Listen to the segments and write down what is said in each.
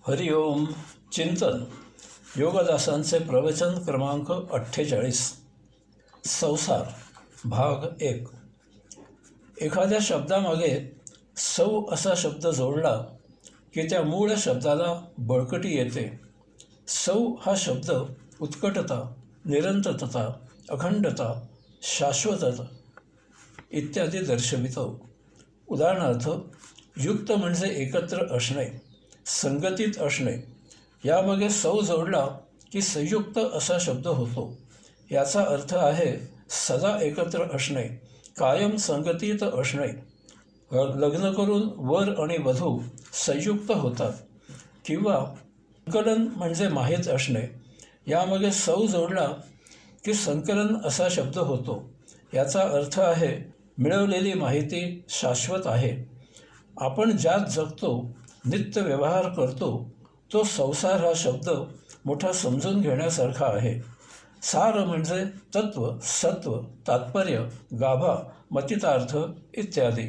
हरि ओम चिंतन योगदासांचे प्रवचन क्रमांक 48 संसार भाग 1। एखाद्या शब्दामागे सौ असा शब्द जोडला की त्या मूळ शब्दाला बळकटी येते। सौ हा शब्द उत्कटता, निरंतरता, अखंडता, शाश्वतता इत्यादी दर्शवितो। उदाहरणार्थ, युक्त म्हणजे एकत्र असणे, संगतीत असणे। यामागे सौ जोडला की संयुक्त असा शब्द होतो। याचा अर्थ आहे सदा एकत्र असणे, कायम संगतीत असणे। लग्न करून वर आणि वधू संयुक्त होतात। किंवा संकलन म्हणजे माहीत असणे। यामागे सौ जोडला की संकलन असा शब्द होतो। याचा अर्थ आहे मिळवलेली माहिती शाश्वत आहे। आपण ज्यात जगतो, नित्य व्यवहार करतो, तो संसार हा शब्द मोठा समजून घेण्यासारखा आहे। सार म्हणजे तत्व, सत्व, तात्पर्य, गाभा, मतितार्थ इत्यादी।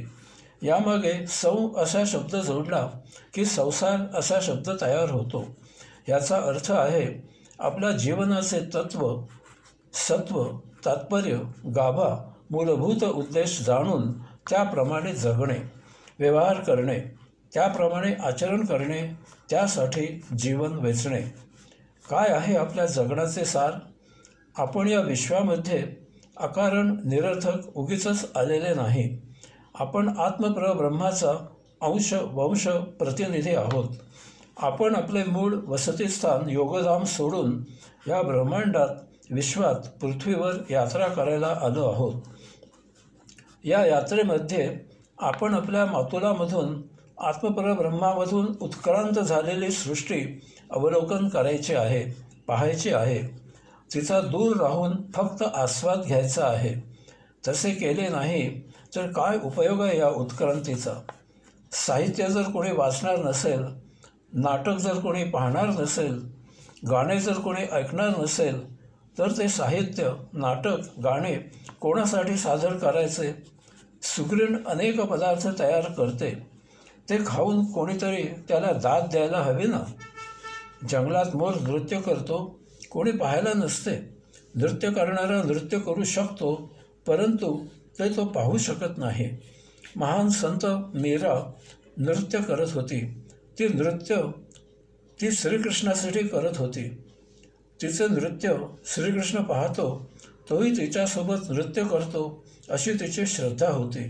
यामागे सौ असा शब्द जोडला की संसार असा शब्द तयार होतो। याचा अर्थ आहे आपल्या जीवनाचे तत्व, सत्व, तात्पर्य, गाभा, मूलभूत उद्देश जाणून त्याप्रमाणे जगणे, व्यवहार करणे, त्याप्रमाणे आचरण करणे, त्यासाठी जीवन वेचणे। काय आहे आपल्या जगण्याचे सार? आपण या विश्वामध्ये अकारण निरर्थक उगीचच आलेले नाही। आपण आत्मपरब्रह्माचा अंश वंश प्रतिनिधी आहोत। आपण आपले मूळ वसतिस्थान योगधाम सोडून या ब्रह्मांडात, विश्वात, पृथ्वीवर यात्रा करायला आलो आहोत। या यात्रेमध्ये आपण आपल्या मातुलामधून, आत्मपरब्रह्मामधून उत्क्रांत झालेली सृष्टी अवलोकन करायची आहे, पाहायची आहे। तिचा दूर राहून फक्त आस्वाद घ्यायचा आहे। तसे केले नाही तर काय उपयोग आहे या उत्क्रांतीचा? साहित्य जर कोणी वाचणार नसेल, नाटक जर कोणी पाहणार नसेल, गाणे जर कोणी ऐकणार नसेल, तर ते साहित्य, नाटक, गाणे कोणासाठी सादर करायचे? सुग्रीण अनेक पदार्थ तयार करते, ते खाऊन कोणीतरी त्याला दाद द्यायला हवी ना। जंगलात मोर नृत्य करतो, कोणी पाहायला नसते। नृत्य करणारा नृत्य करू शकतो, परंतु ते तो पाहू शकत नाही। महान संत मीरा नृत्य करत होती। ती श्रीकृष्णासाठी करत होती। तिचे नृत्य श्रीकृष्ण पाहतो, तोही तिच्यासोबत नृत्य करतो, अशी तिची श्रद्धा होती।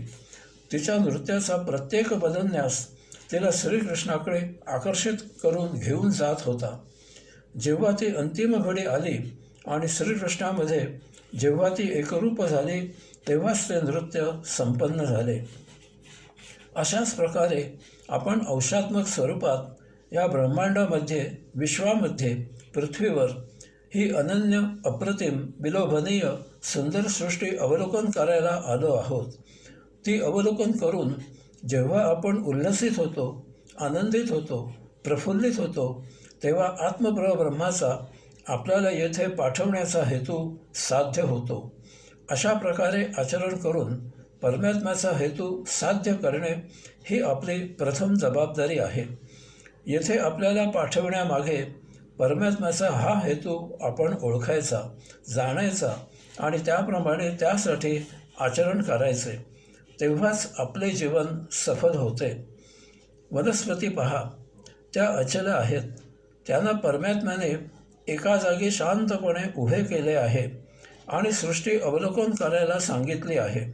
तिच्या नृत्याचा प्रत्येक बदलण्यास तिला श्रीकृष्णाकडे आकर्षित करून घेऊन जात होता। जेव्हा ती अंतिम घडी आली आणि श्रीकृष्णामध्ये जेव्हा ती एकरूप झाली, तेव्हाच ते नृत्य संपन्न झाले। अशाच प्रकारे आपण अंशात्मक स्वरूपात या ब्रह्मांडामध्ये, विश्वामध्ये, पृथ्वीवर ही अनन्य, अप्रतिम, विलोभनीय, सुंदर सृष्टी अवलोकन करायला आलो आहोत। ती अवलोकन करून जेव्हा आपण उल्लसित होतो, आनंदित होतो, प्रफुल्लित होतो, तेव्हा आत्मपरब्रह्माचा आपल्याला येथे पाठवण्याचा हेतू साध्य होतो। अशा प्रकारे आचरण करून परमात्म्याचा हेतू साध्य करणे ही आपली प्रथम जबाबदारी आहे। येथे आपल्याला पाठवण्यामागे परमात्म्याचा हा हेतू आपण ओळखायचा, जाणायचा आणि त्याप्रमाणे त्यासाठी आचरण करायचे। तेव्हाच आपले जीवन सफल होते। वनस्पती पहा, त्या अचल आहेत। त्यांना परमात्म्याने एका जागी शांतपणे उभे केले आहे आणि सृष्टी अवलोकन करायला सांगितली आहे।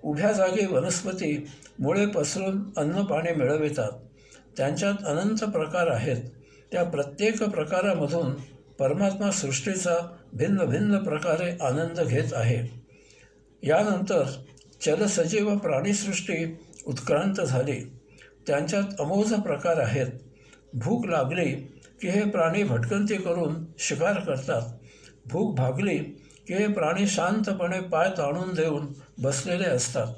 उभ्या जागी वनस्पती मुळे पसरून अन्न पाणी मिळवितात। त्यांच्यात अनंत प्रकार आहेत। त्या प्रत्येक प्रकारामधून परमात्मा सृष्टीचा भिन्न भिन्न प्रकारे आनंद घेत आहे। यानंतर चलसजीव प्राणीसृष्टी उत्क्रांत झाली। त्यांच्यात अमोघ प्रकार आहेत। भूक लागली की हे प्राणी भटकंती करून शिकार करतात। भूक भागली की हे प्राणी शांतपणे पाय ताणून देऊन बसलेले असतात।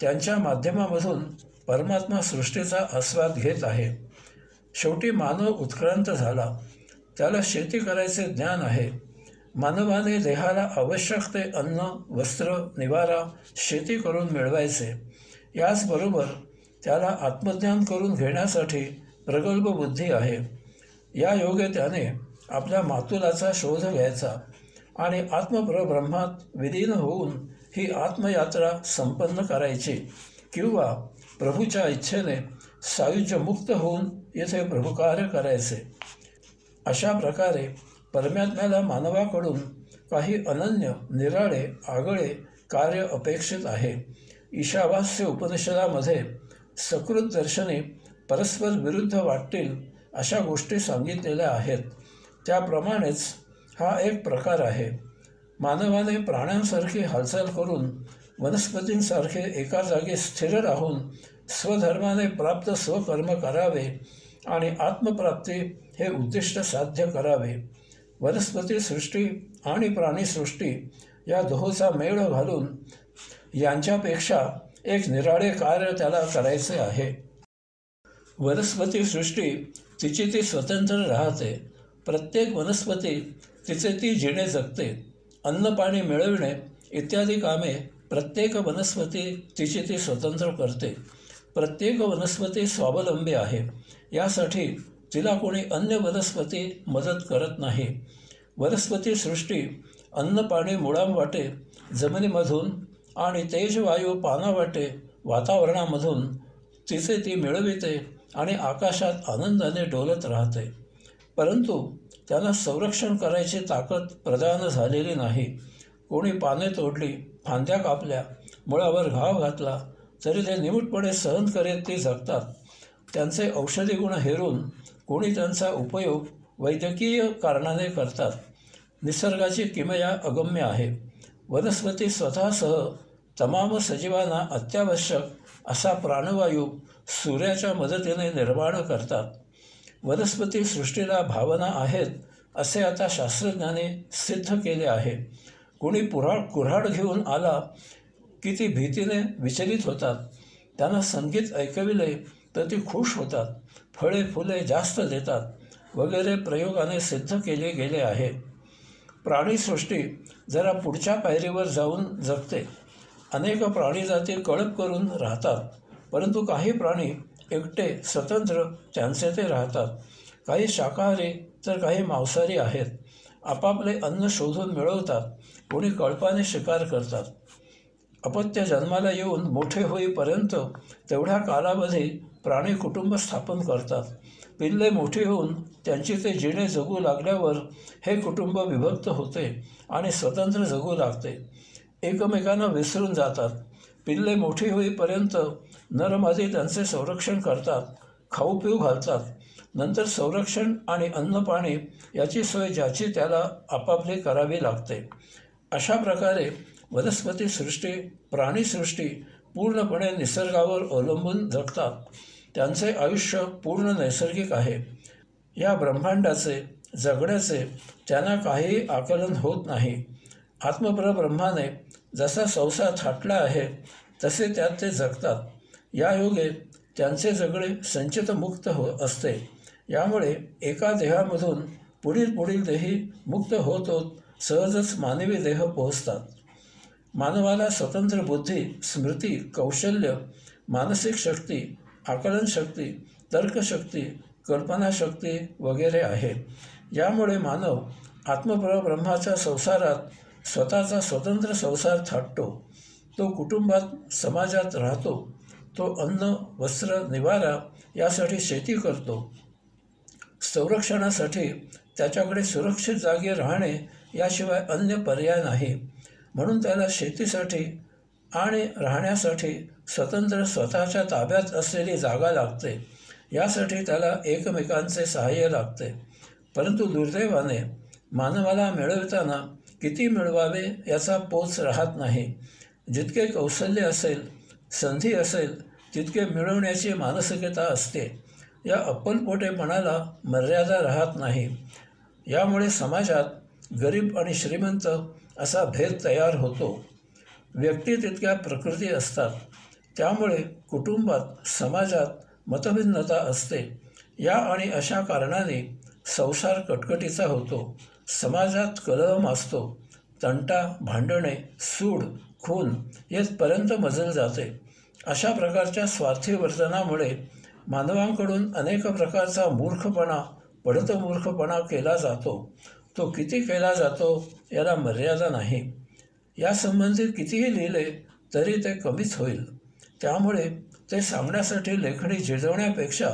त्यांच्या माध्यमामधून परमात्मा सृष्टीचा आस्वाद घेत आहे। शेवटी मानव उत्क्रांत झाला। त्याला शेती करायचे ज्ञान आहे। मानवाने देहाला आवश्यक ते अन्न, वस्त्र, निवारा शेती करून मिळवायचे। याचबरोबर त्याला आत्मज्ञान करून घेण्यासाठी प्रगल्भ बुद्धी आहे। या योगे त्याने आपल्या मातुलाचा शोध घ्यायचा आणि आत्मपरब्रह्मात विलीन होऊन ही आत्मयात्रा संपन्न करायची किंवा प्रभूच्या इच्छेने सायुज्यमुक्त होऊन येथे प्रभुकार्य करायचे. अशा प्रकारे परमात्म्याला मानवाकडून काही अनन्य, निराळे, आगळे कार्य अपेक्षित आहे. ईशावास्य उपनिषदामध्ये सकृत दर्शने परस्पर विरुद्ध वाटतील अशा गोष्टी सांगितलेल्या आहेत. त्याप्रमाणेच हा एक प्रकार आहे. मानवाने प्राण्यांसारखी हालचाल करून वनस्पतींसारखे एका जागी स्थिर राहून स्वधर्माने प्राप्त स्वकर्म करावे आणि आत्मप्राप्ती हे उद्दिष्ट साध्य करावे. वनस्पती सृष्टी आणि प्राणीसृष्टी या दोहोचा मेळ घालून यांच्यापेक्षा एक निराळे कार्य त्याला करायचे आहे. वनस्पती सृष्टी तिची ती स्वतंत्र राहते. प्रत्येक वनस्पती तिचे ती जिणे जगते. अन्न पाणी मिळविणे इत्यादी कामे प्रत्येक वनस्पती तिची ती स्वतंत्र करते. प्रत्येक वनस्पती स्वावलंबी आहे. यासाठी तिला कोणी अन्य वनस्पती मदत करत नाही. वनस्पती सृष्टी अन्न पाणी मुळांवाटे जमिनीमधून आणि तेजवायू पानावाटे वातावरणामधून तिचे ती मिळविते आणि आकाशात आनंदाने डोलत राहते. परंतु त्यांना संरक्षण करायची ताकद प्रदान झालेली नाही. कोणी पाने तोडली, फांद्या कापल्या, मुळावर घाव घातला तरी ते निमूटपणे सहन करीत ती जगतात. त्यांचे औषधी गुण हेरून कोणी त्यांचा उपयोग वैद्यकीय कारणाने करतात. निसर्गाची किमया अगम्य आहे. वनस्पती स्वतःसह तमाम सजीवांना अत्यावश्यक असा प्राणवायू सूर्याच्या मदतीने निर्माण करतात. वनस्पती सृष्टीला भावना आहेत असे आता शास्त्रज्ञांनी सिद्ध केले आहे. कोणी कुऱ्हाड घेऊन आला की ती भीतीने विचलित होतात. त्यांना संगीत ऐकविले तर ती खुश होतात. फळे फुले जास्त देतात वगैरे प्रयोगाने सिद्ध केले गेले आहे. प्राणीसृष्टी जरा पुढच्या पायरीवर जाऊन जगते. अनेक प्राणीजाती कळप करून राहतात. परंतु काही प्राणी एकटे स्वतंत्र त्यांचे ते राहतात. काही शाकाहारी तर काही मांसाहारी आहेत. आपापले अन्न शोधून मिळवतात. कोणी कळपाने शिकार करतात. अपत्य जन्माला येऊन मोठे होईपर्यंत तेवढ्या कालावधी प्राणी कुटुंब स्थापन करतात. पिल्ले मोठी होऊन त्यांची ते जिणे जगू लागल्यावर हे कुटुंब विभक्त होते आणि स्वतंत्र जगू लागते. एकमेकांना विसरून जातात. पिल्ले मोठी होईपर्यंत नरमादी त्यांचे संरक्षण करतात, खाऊ पिऊ घालतात. नंतर संरक्षण आणि अन्नपाणी याची सोय ज्याची त्याला आपापली करावी लागते. अशा प्रकारे वनस्पती सृष्टी, प्राणीसृष्टी पूर्णपणे निसर्गावर अवलंबून जगतात. त्यांचे आयुष्य पूर्ण नैसर्गिक आहे. या ब्रह्मांडाचे जगण्याचे त्यांना काहीही आकलन होत नाही. आत्मपरब्रह्माने जसा संसार थाटला आहे तसे त्यात ते जगतात. या योगे त्यांचे जगणे संचितमुक्त असते. यामुळे एका देहामधून पुढील देही मुक्त होत होत सहजच मानवी देह पोहोचतात. मानवाला स्वतंत्र बुद्धी, स्मृती, कौशल्य, मानसिक शक्ती, आकलनशक्ती, तर्कशक्ती, कल्पनाशक्ती वगैरे आहे. यामुळे मानव आत्मपरब्रह्माच्या संसारात स्वतःचा स्वतंत्र संसार थाटतो. तो कुटुंबात, समाजात राहतो. तो अन्न, वस्त्र, निवारा यासाठी शेती करतो. संरक्षणासाठी त्याच्याकडे सुरक्षित जागी राहणे याशिवाय अन्य पर्याय नाही. म्हणून त्याला शेतीसाठी आणि राहण्यासाठी स्वतंत्र स्वतःच्या ताब्यात असलेली जागा लागते. यासाठी त्याला एकमेकांचे सहाय्य लागते. परंतु दुर्दैवाने मानवाला मिळवताना किती मिळवावे याचा पोच राहत नाही. जितके कौशल्य असेल, संधी असेल तितके मिळवण्याची मानसिकता असते. या अप्पलपोटेपणाला मर्यादा राहत नाही. यामुळे समाजात गरीब आणि श्रीमंत असा भेद तयार होतो. व्यक्ती तितक्या प्रकृती असतात. त्यामुळे कुटुंबात, समाजात मतभिन्नता असते. या आणि अशा कारणाने संसार कटकटीचा होतो. समाजात कलह माजतो. तंटा, भांडणे, सूड, खून येथपर्यंत मजल जाते. अशा प्रकारच्या स्वार्थी वर्तनामुळे मानवांकडून अनेक प्रकारचा मूर्खपणा पढत मूर्खपणा केला जातो, तो किती केला जातो याला मर्यादा नाही. यासंबंधी कितीही लिहिले तरी ते कमीच होईल. त्यामुळे ते सांगण्यासाठी लेखणी झिजवण्यापेक्षा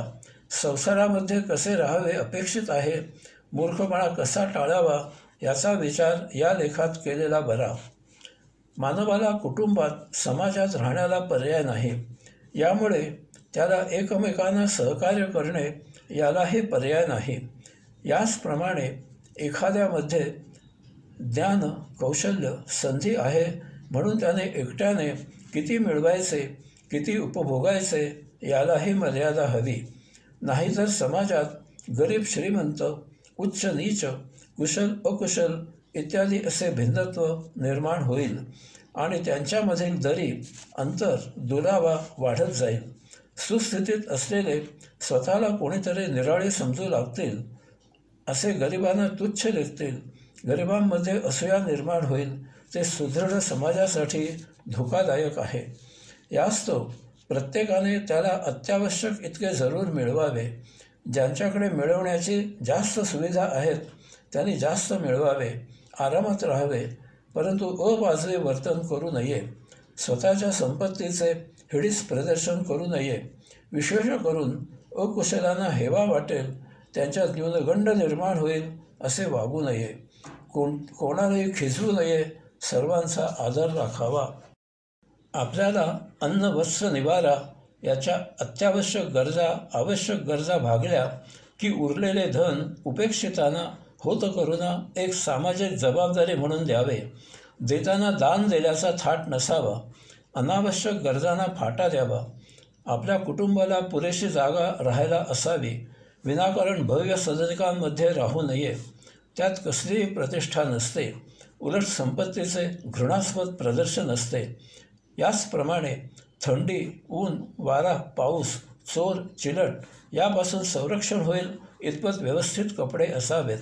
संसारामध्ये कसे राहावे अपेक्षित आहे, मूर्खपणा कसा टाळावा याचा विचार या लेखात केलेला बरा. मानवाला कुटुंबात, समाजात राहण्याला पर्याय नाही. यामुळे त्याला एकमेकांना सहकार्य करणे यालाही पर्याय नाही. याचप्रमाणे एखाद्यामध्ये ज्ञान, कौशल्य, संधी आहे म्हणून त्याने एकट्याने किती मिळवायचे, किती उपभोगायचे यालाही मर्यादा हवी. नाहीतर समाजात गरीब श्रीमंत, उच्च नीच, कुशल अकुशल इत्यादी असे भिन्नत्व निर्माण होईल आणि त्यांच्यामधील दरी, अंतर, दुरावा वाढत जाईल. सुस्थितीत असलेले स्वतःला कोणीतरी निराळे समजू लागतील, असे गरिबांना तुच्छ लेखतील. गरिबांमध्ये असूया निर्माण होईल. ते सुदृढ समाजासाठी धोकादायक आहे. यास्तव प्रत्येकाने त्याला अत्यावश्यक इतके जरूर मिळवावे. ज्यांच्याकडे मिळवण्याची जास्त सुविधा आहेत त्यांनी जास्त मिळवावे, आरामात राहावे, परंतु अवाजवे वर्तन करू नये. स्वतःच्या संपत्तीचे हिडीस प्रदर्शन करू नये. विशेष करून अकुशलांना हेवा वाटेल, त्यांच्यात न्यूनगंड निर्माण होईल असे वागू नये. कोणालाही खिजवू नये. सर्वांचा आदर राखावा. आपल्याला अन्न, वस्त्र, निवारा याच्या अत्यावश्यक गरजा, आवश्यक गरजा भागल्या की उरलेले धन उपेक्षितांना होत करुणा एक सामाजिक जबाबदारी म्हणून द्यावे. देताना दान दिल्याचा थाट नसावा. अनावश्यक गरजांना फाटा द्यावा. आपल्या कुटुंबाला पुरेशी जागा राहायला असावी. विनाकारण भव्य सदनिकांमध्ये राहू नये. त्यात कसलीही प्रतिष्ठा नसते. उलट संपत्तीचे घृणास्पद प्रदर्शन असते. याचप्रमाणे थंडी, ऊन, वारा, पाऊस, चोर, चिलट यापासून संरक्षण होईल इतपत व्यवस्थित कपडे असावेत.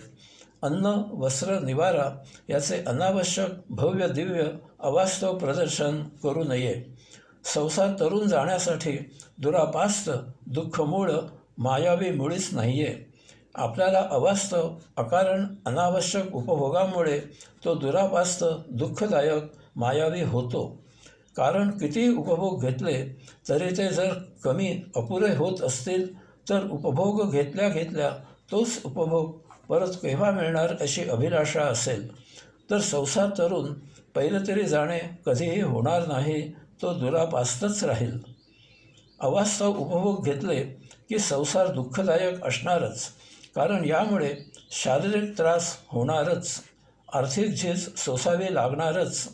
अन्न, वस्त्र, निवारा याचे अनावश्यक, भव्य, दिव्य, अवास्तव प्रदर्शन करू नये. संसार तरुण जाण्यासाठी दुरापास्त, दुःखमूळ, मायावी मुळीच नाहीये. आपल्याला अवास्तव, अकारण, अनावश्यक उपभोगामुळे तो दुरापास्त, दुःखदायक, मायावी होतो. कारण कितीही उपभोग घेतले तरी ते जर कमी, अपुरे होत असतील तर उपभोग घेतल्या घेतल्या तोच उपभोग परत केव्हा मिळणार अशी अभिलाषा असेल तर संसार तरुण पहिलं तरी जाणे कधीही होणार नाही. तो दुरापास्तच राहील. अवास्तव उपभोग घेतले की संसार दुःखदायक असणारच. कारण यामुळे शारीरिक त्रास होणारच, आर्थिक झीज सोसावी लागणारच,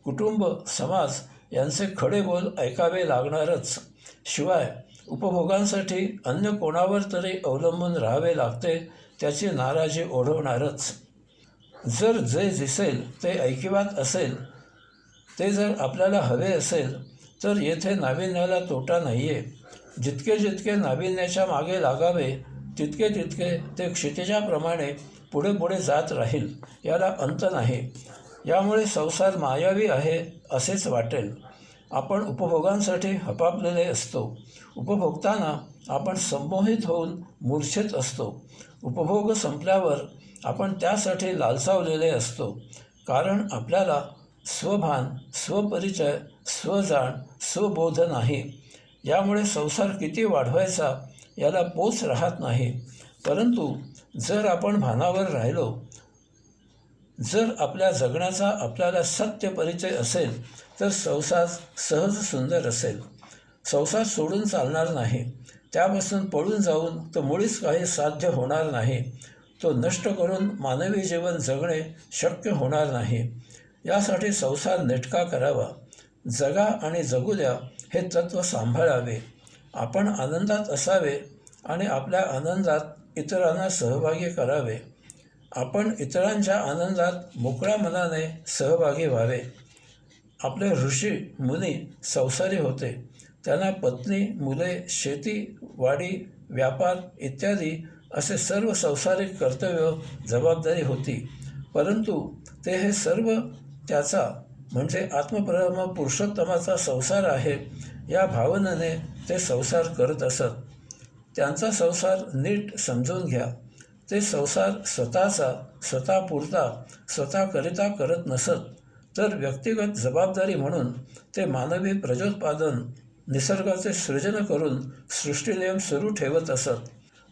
कुटुंब, समाज यांचे खडे बोल ऐकावे लागणारच. शिवाय उपभोगांसाठी अन्य कोणावर तरी अवलंबून राहावे लागते त्याची नाराजी ओढवणारच. जर जे दिसेल ते ऐकिवात असेल, ते जर आपल्याला हवे असेल तर येथे नाविन्याला तोटा नाही आहे. जितके जितके नाविन्याच्या मागे लागावे तितके तितके ते क्षितिजाप्रमाणे पुढे पुढे जात राहील. याला अंत नाही. यामुळे संसार मायावी आहे असेच वाटेल. आपण उपभोगांसाठी हपापलेले असतो. उपभोगताना आपण संमोहित होऊन मूर्छित असतो. उपभोग संपल्यावर आपण त्यासाठी लालसावलेले असतो. कारण आपल्याला स्वभान, स्वपरिचय, स्वजाण, स्वबोध नाही. यामुळे संसार किती वाढवायचा याला पोच राहत नाही. परंतु जर आपण भानावर राहिलो, जर आपल्या जगण्याचा आपल्याला सत्य परिचय असेल तर संसार सहज सुंदर असेल. संसार सोडून चालणार नाही. त्यापासून पळून जाऊन तर मुळीच काही साध्य होणार नाही. तो नष्ट करून मानवी जीवन जगणे शक्य होणार नाही. यासाठी संसार नेटका करावा. जगा आणि जगू द्या हे तत्त्व सांभाळावे. आपण आनंदात असावे आणि आपल्या आनंदात इतरांना सहभागी करावे. आपण इतरांच्या आनंदात मोकळ्या मनाने सहभागी व्हावे. आपले ऋषी मुनी संसारी होते. त्यांना पत्नी, मुले, शेती, वाडी, व्यापार इत्यादी असे सर्व संसारिक कर्तव्य, जबाबदारी होती. परंतु ते हे सर्व त्याचा म्हणजे आत्मपरम पुरुषोत्तमाचा संसार आहे या भावनेने ते संसार करत असत. त्यांचा संसार नीट समजून घ्या. ते संसार स्वतःचा स्वतःपुरता स्वतःकरिता करत नसत, तर व्यक्तिगत जबाबदारी म्हणून ते मानवी प्रजोत्पादन निसर्गाचे सृजन करून सृष्टिनियम सुरू ठेवत असत.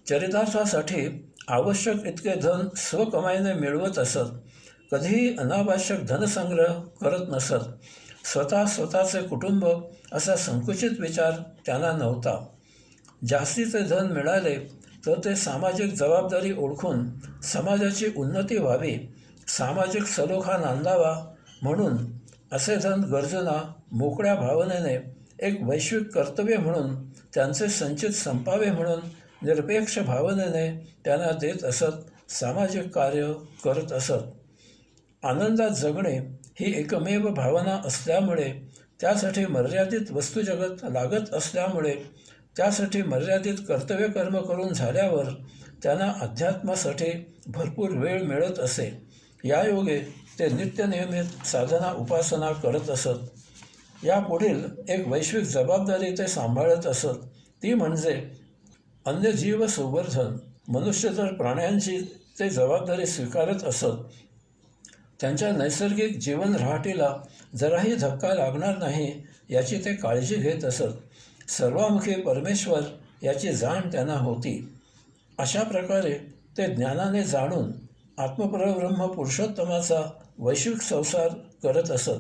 चरितार्थासाठी आवश्यक इतके धन स्वकमाईने मिळवत असत. कधीही अनावश्यक धनसंग्रह करत नसत. स्वतःचे कुटुंब असा संकुचित विचार त्यांना नव्हता. जास्तीचे धन मिळाले तर ते सामाजिक जबाबदारी ओळखून समाजाची उन्नती व्हावी, सामाजिक सलोखा नांदावा म्हणून असे धन गरजूंना मोकळ्या भावनेने एक वैश्विक कर्तव्य म्हणून त्यांचे संचित संपावे म्हणून निरपेक्ष भावनेने त्यांना देत असत, सामाजिक कार्य करत असत. आनंदात जगणे ही एकमेव भावना असल्यामुळे, त्यासाठी मर्यादित वस्तुजगत लागत असल्यामुळे, त्यासाठी मर्यादित कर्तव्यकर्म करून झाल्यावर त्यांना अध्यात्मासाठी भरपूर वेळ मिळत असे. यायोगे ते नित्यनियमित साधना उपासना करत असत. यापुढील एक वैश्विक जबाबदारी ते सांभाळत असत, ती म्हणजे अन्य जीव संवर्धन. मनुष्य तर प्राण्यांची ते जबाबदारी स्वीकारत असत. त्यांच्या नैसर्गिक जीवन रहाटीला जराही धक्का लागणार नाही याची ते काळजी घेत असत. सर्वामुखी परमेश्वर याची जाण त्यांना होती. अशा प्रकारे ते ज्ञानाने जाणून आत्मपरब्रह्म पुरुषोत्तमाचा वैश्विक संसार करत असत.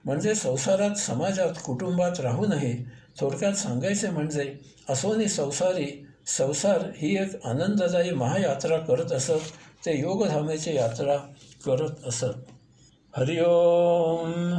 म्हणजे संसारात, समाजात, कुटुंबात राहूनही थोडक्यात सांगायचे म्हणजे असोनी संसारी संसार ही एक आनंददायी महायात्रा करत असत. ते योगधामेची यात्रा करत असत. हरिओम.